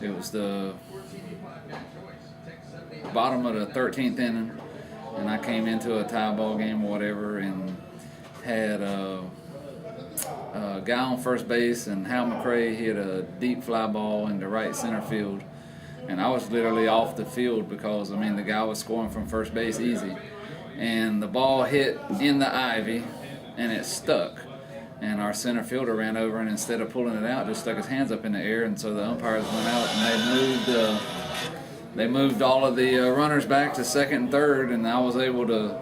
It was the bottom of the 13th inning, and I came into a tie ball game or whatever, and had a guy on first base, and Hal McRae hit a deep fly ball into right center field, and I was literally off the field because the guy was scoring from first base easy, and the ball hit in the ivy, and it stuck. And our center fielder ran over, and instead of pulling it out, just stuck his hands up in the air. And so the umpires went out, and they moved all of the runners back to second and third, and I was able to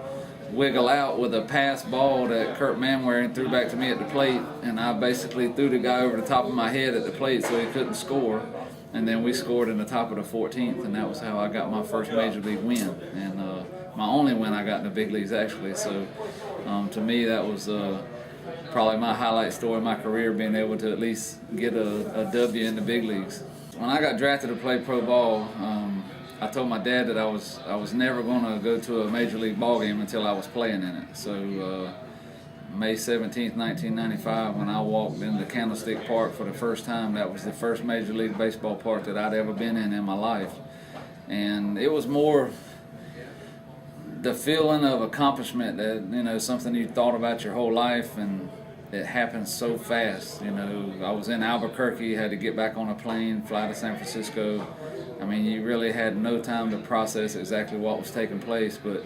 wiggle out with a pass ball that Kurt Manwaring threw back to me at the plate, and I basically threw the guy over the top of my head at the plate so he couldn't score. And then we scored in the top of the 14th, and that was how I got my first major league win, and my only win I got in the big leagues actually. So to me, that was probably my highlight story in my career, being able to at least get a W in the big leagues. When I got drafted to play pro ball, I told my dad that I was never going to go to a major league ball game until I was playing in it. So May 17th, 1995, when I walked into Candlestick Park for the first time, that was the first Major League Baseball park that I'd ever been in my life. And it was more the feeling of accomplishment that, something you thought about your whole life, and it happened so fast. I was in Albuquerque, had to get back on a plane, fly to San Francisco. You really had no time to process exactly what was taking place, but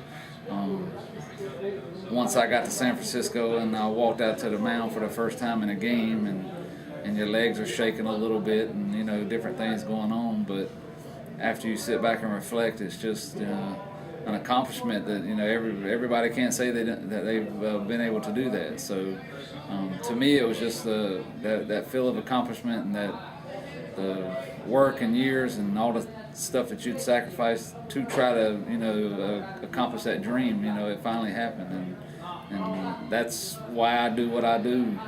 once I got to San Francisco and I walked out to the mound for the first time in a game, and your legs are shaking a little bit, and different things going on, but after you sit back and reflect, it's just an accomplishment that everybody can't say that they've been able to do that. So to me, it was just that feel of accomplishment, and that the work and years and all the stuff that you'd sacrifice to try to accomplish that dream. It finally happened, and that's why I do what I do.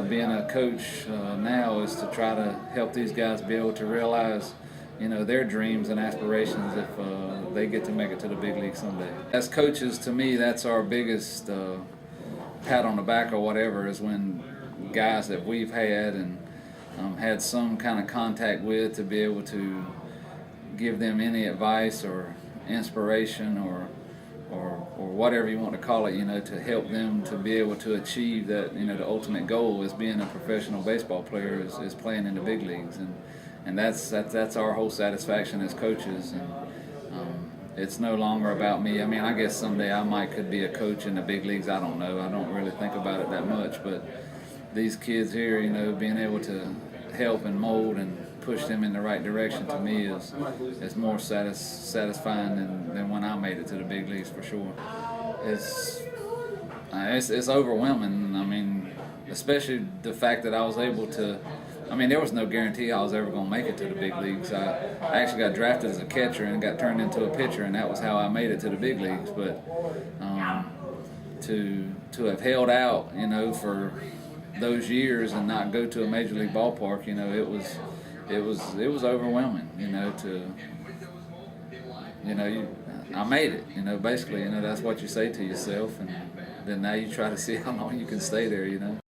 Being a coach now is to try to help these guys be able to realize their dreams and aspirations if they get to make it to the big league someday. As coaches, to me, that's our biggest pat on the back or whatever, is when guys that we've had and had some kind of contact with, to be able to give them any advice or inspiration or whatever you want to call it, to help them to be able to achieve that. The ultimate goal is being a professional baseball player, is playing in the big leagues, and that's our whole satisfaction as coaches. And it's no longer about me. I guess someday could be a coach in the big leagues. I don't know. I don't really think about it that much. But these kids here, being able to help and mold and push them in the right direction, to me is more satisfying than when I made it to the big leagues, for sure. It's overwhelming. Especially the fact that I was able to. There was no guarantee I was ever going to make it to the big leagues. I actually got drafted as a catcher and got turned into a pitcher, and that was how I made it to the big leagues. But to have held out, for those years and not go to a major league ballpark, it was overwhelming. I made it. Basically, that's what you say to yourself, and then now you try to see how long you can stay there.